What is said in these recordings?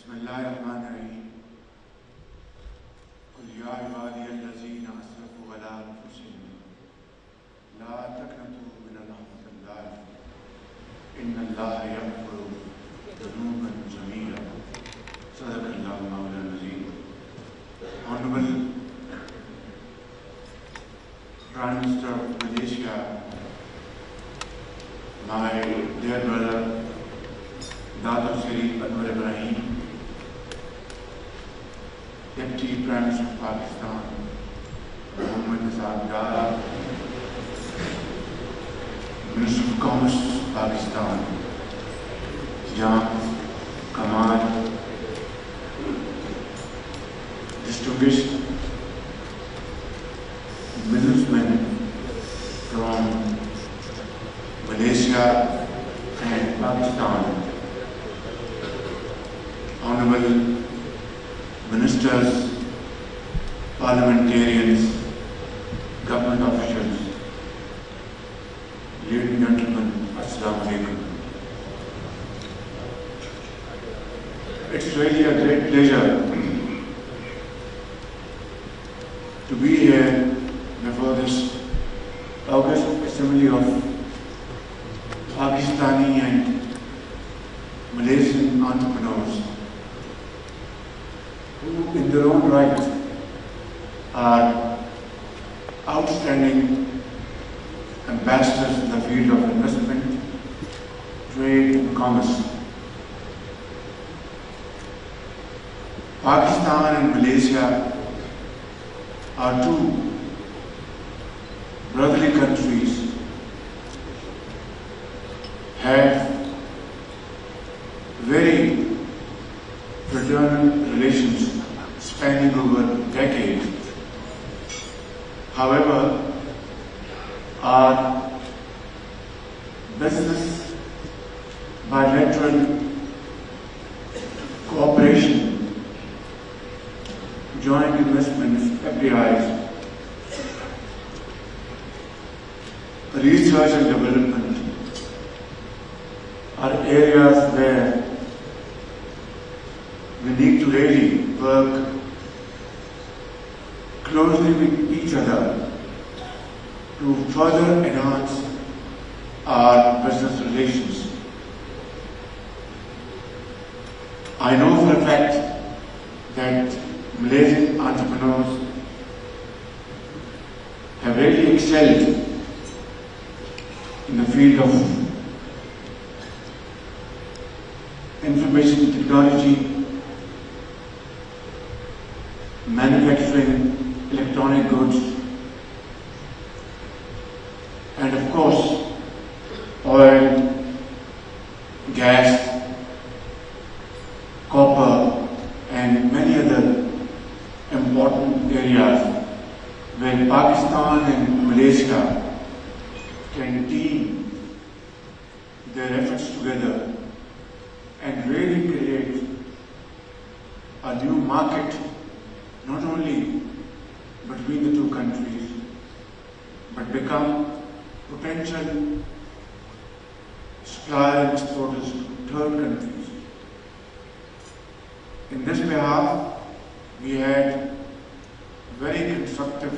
बिस्मिल्लाहिर्रहमानिर्रहीम। कुल या इबादियल्लज़ीना अस्रफ़ू अला अनफ़ुसिहिम ला तक़नतू मिन रहमतिल्लाह इन्नल्लाहा यग़फ़िरु ज़ुनूबन जमीआ। सदक़ल्लाहु मौलाना अज़ीम। Honorable Prime Minister of Malaysia, my dear brother Dato Sri Anwar Ibrahim, Deputy Prime Minister of Pakistan, Muhammad Azad Dara, Minister of Commerce of Pakistan, Jam Kamal, distinguished businessmen from Malaysia and Pakistan, honorable ministers, parliamentarians, government officials, ladies and gentlemen, Assalamu alaikum. It's really a great pleasure to be here before this August Assembly of Pakistani and Malaysian entrepreneurs who in their own right are outstanding ambassadors in the field of investment, trade and commerce. Pakistan and Malaysia are two brotherly countries, have very fraternal relations spanning over decades. However, our business bilateral cooperation, joint investments, FDIs, research and development are areas where we need to really work closely with each other to further enhance our business relations. I know for a fact that Malaysian entrepreneurs have really excelled in the field of information technology, manufacturing, electronic goods, and of course, oil, gas, copper, and many other important areas where Pakistan and Malaysia can team their efforts together and really create a new market, not only between the two countries, but become potential supplier and exporters to third countries. In this behalf, we had very constructive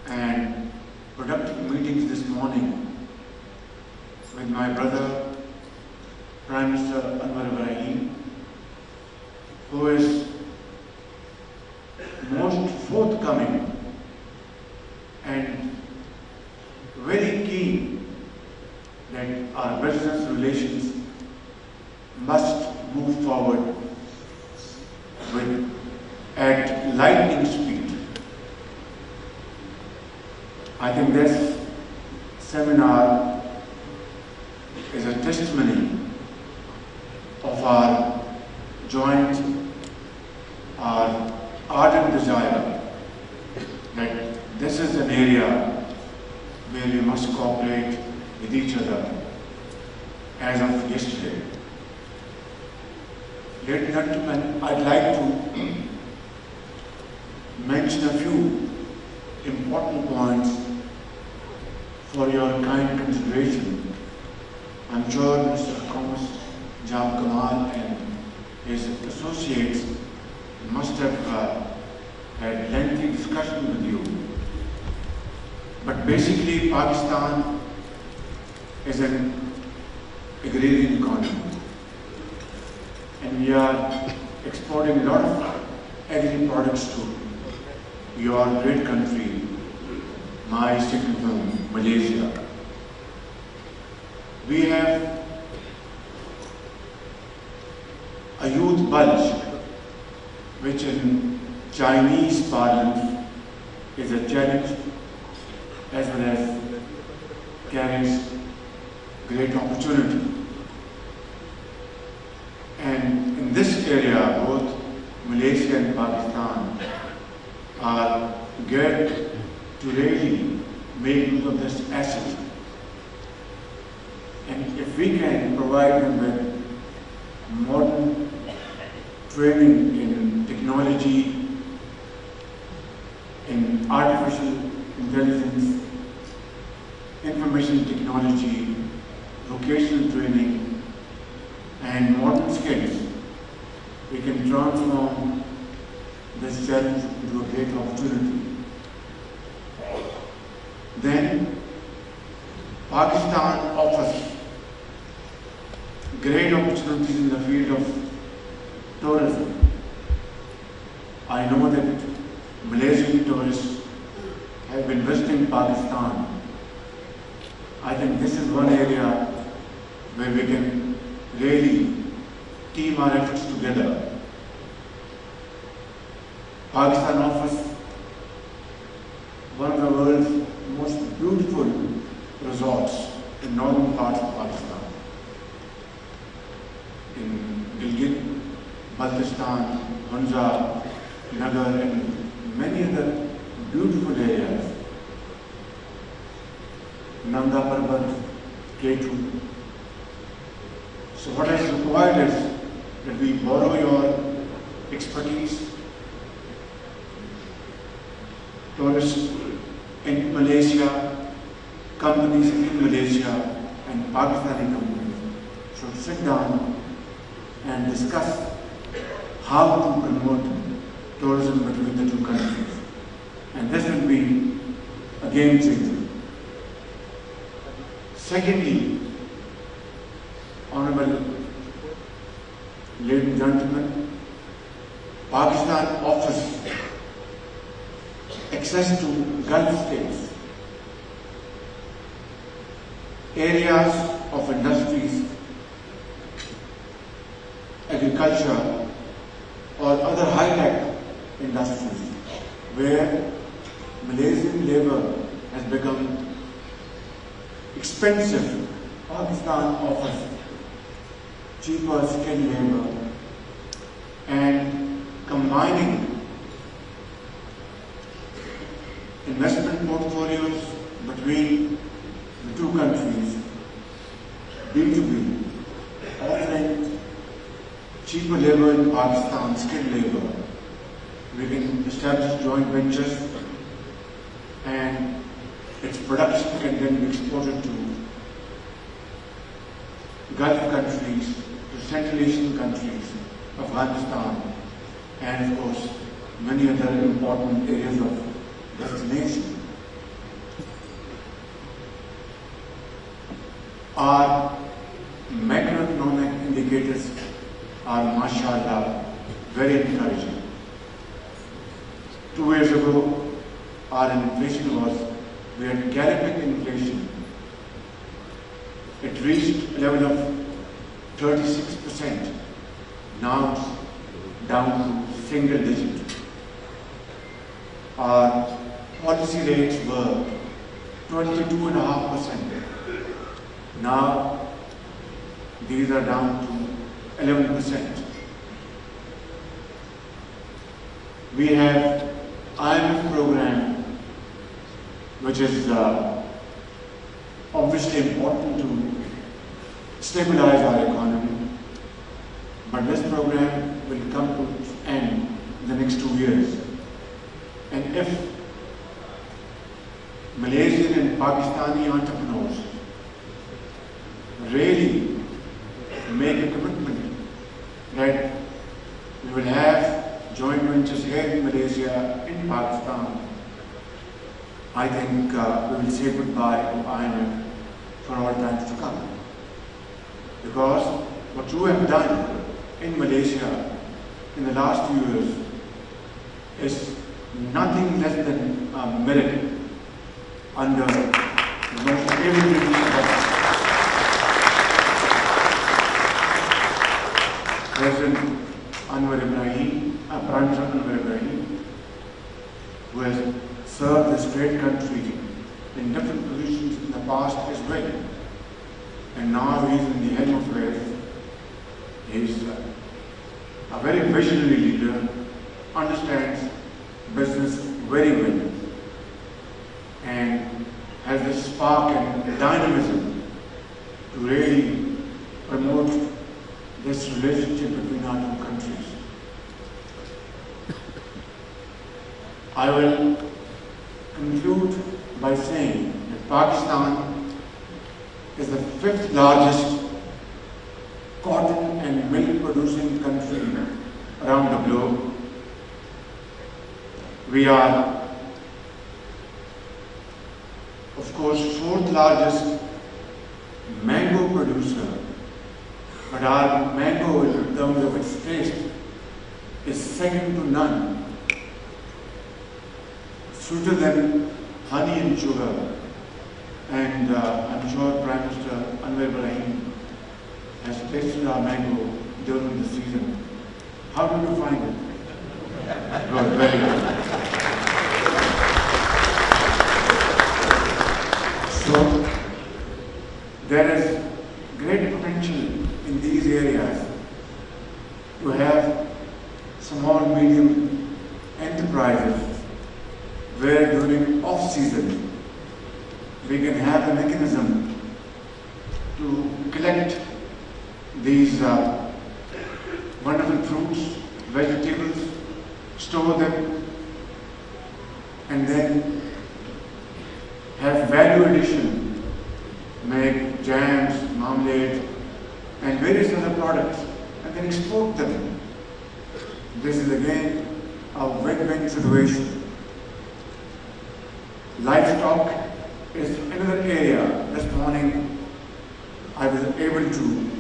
and productive meetings this morning with my brother, Prime Minister Anwar Ibrahim, who is most forthcoming and very keen that our business relations must move forward at lightning speed. I think this seminar is a testimony of our joint, our ardent desire that this is an area where we must cooperate with each other as of yesterday. Ladies and gentlemen, I'd like to mention a few important points for your kind consideration. I'm sure Minister of Commerce, Jam Kamal and his associates must have had lengthy discussion with you. But basically, Pakistan is an agrarian economy, and we are exporting a lot of agri products to your great country, my second home, Malaysia. We have a youth bulge, which in Chinese parlance is a challenge as well as carries great opportunity. And in this area, both Malaysia and Pakistan are geared to really make use of this asset. And if we can provide them with modern training in technology, in artificial intelligence, information technology, vocational training, and modern skills, we can transform this challenge into a great opportunity. Then, Pakistan offers great opportunities in the field of tourism. I know that Malaysian tourists have been visiting Pakistan. I think this is one area where we can really team our efforts together. Pakistan offers one of the world's most beautiful resorts in northern parts of Pakistan. In Gilgit, Baltistan, Hunza, Nagar, and many other beautiful areas. Nanga Parbat, Ketu. So what is required is that we borrow your expertise. Tourists in Malaysia, companies in Malaysia, and Pakistani companies should sit down and discuss how to promote tourism between the two countries. And this will be a game changer. Secondly, honorable ladies and gentlemen, Pakistan offers access to Gulf states, areas of industries, agriculture, or other high-tech industries where Malaysian labor has become expensive. Pakistan offers cheaper skilled labor, and combining investment portfolios between the two countries, B2B, offering cheaper labor in Pakistan, skilled labor. We can establish joint ventures and its production can then be exported to Gulf countries, to Central Asian countries, Afghanistan, and of course many other important areas of destination. Our macroeconomic indicators are, mashallah, very encouraging. 2 years ago, our inflation we had galloping inflation. It reached a level of 36%. Now it's down to single digit. Our policy rates were 22.5%. Now these are down to 11%. We have IMF program, which is obviously important to stabilize our economy, but this program will come to its end in the next 2 years. And if Malaysian and Pakistani entrepreneurs really make a commitment that will have joint ventures here in Malaysia, in Pakistan. I think we will say goodbye to IMF for all times to come. Because what you have done in Malaysia in the last few years is nothing less than a miracle under the most evident President Anwar Ibrahim, Prime Minister Anwar Ibrahim, who has served this great country in different positions in the past as well. And now he is in the helm of affairs. He is a very visionary leader, understands business very well, and has the spark and dynamism to really promote this relationship between our two countries. I will conclude by saying that Pakistan is the 5th largest cotton and milk producing country around the globe. We are, of course, 4th largest mango producer, but our mango in terms of its taste is second to none, sweeter than honey and sugar. And I'm sure Prime Minister Anwar Ibrahim has tasted our mango during the season. How did you find it? Good, very good. So, there is great potential in these areas to have small, medium enterprises where during off-season we can have a mechanism to collect these wonderful fruits, vegetables, store them, and then have value addition, make jams, marmalade, and various other products, and then export them. This is again a win-win situation. Livestock is another area. This morning I was able to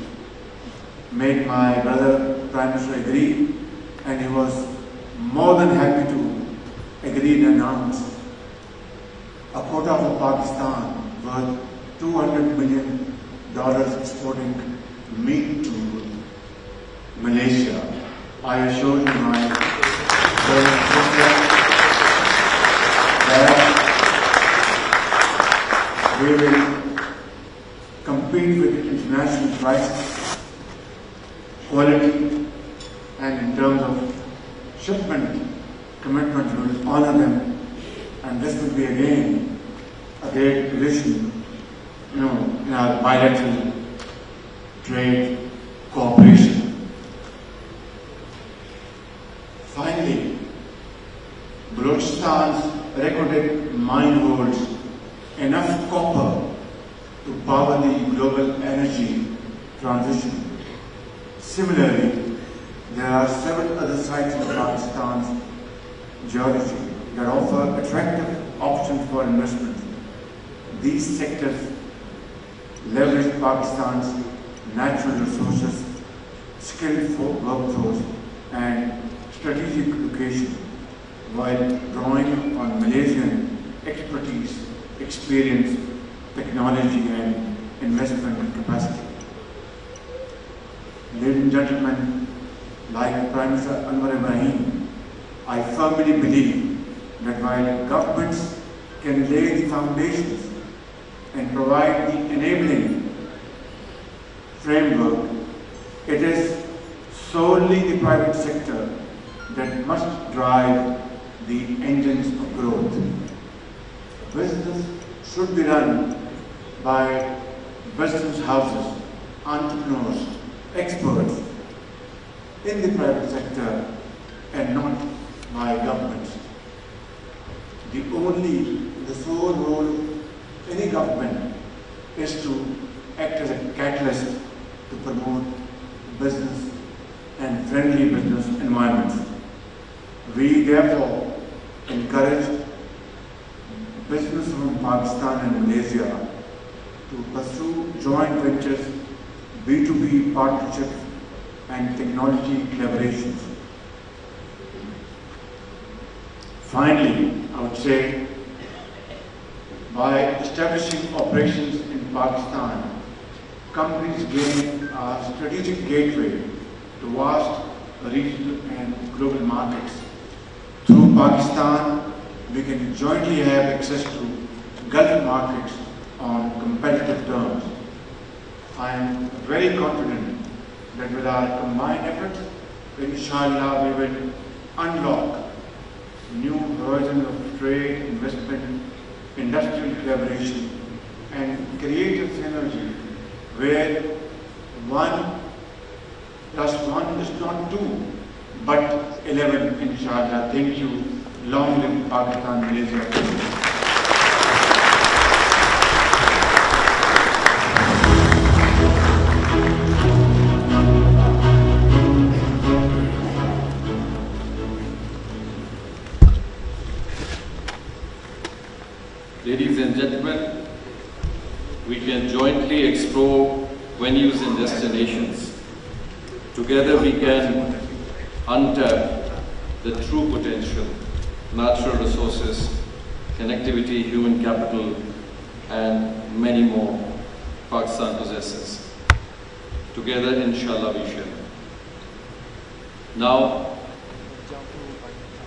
make my brother Prime Minister agree, and he was more than happy to agree and announce a quota for Pakistan worth $200 million exporting meat to Malaysia. I assure you, my brother and sister, that we will compete with international prices, quality, and in terms of shipment commitment, we will honor them, and this will be again a great addition, in our bilateral trade cooperation. Finally, Balochistan's recorded mine holds enough copper to power the global energy transition. Similarly, there are several other sites in Pakistan's geography that offer attractive options for investment. These sectors leverage Pakistan's natural resources, skilled workforce, and strategic location, while drawing on Malaysian expertise, experience, technology, and investment capacity. Ladies and gentlemen, like Prime Minister Anwar Ibrahim, I firmly believe that while governments can lay the foundations and provide the enabling framework, it is solely the private sector that must drive the engines of growth. Business should be run by business houses, entrepreneurs, experts in the private sector and not by governments. The sole role of any government is to act as a catalyst to promote business and friendly business environments. We therefore encourage business from Pakistan and Malaysia to pursue joint ventures, B2B partnerships and technology collaborations. Finally, I would say, by establishing operations in Pakistan, companies gain a strategic gateway to vast regional and global markets. Through Pakistan, we can jointly have access to Gulf markets on competitive terms. I am very confident that with our combined efforts, inshallah, we will unlock new horizons of trade, investment, industrial collaboration, and create a synergy where 1 + 1 is not 2, but 11, inshallah. Thank you. Long live Pakistan, Malaysia. Ladies and gentlemen, we can jointly explore venues and destinations. Together we can untap the true potential, natural resources, connectivity, human capital, and many more Pakistan possesses. Together, inshallah, we shall. Now,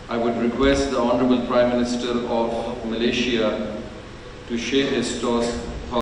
I would request the Honorable Prime Minister of Malaysia to share his thoughts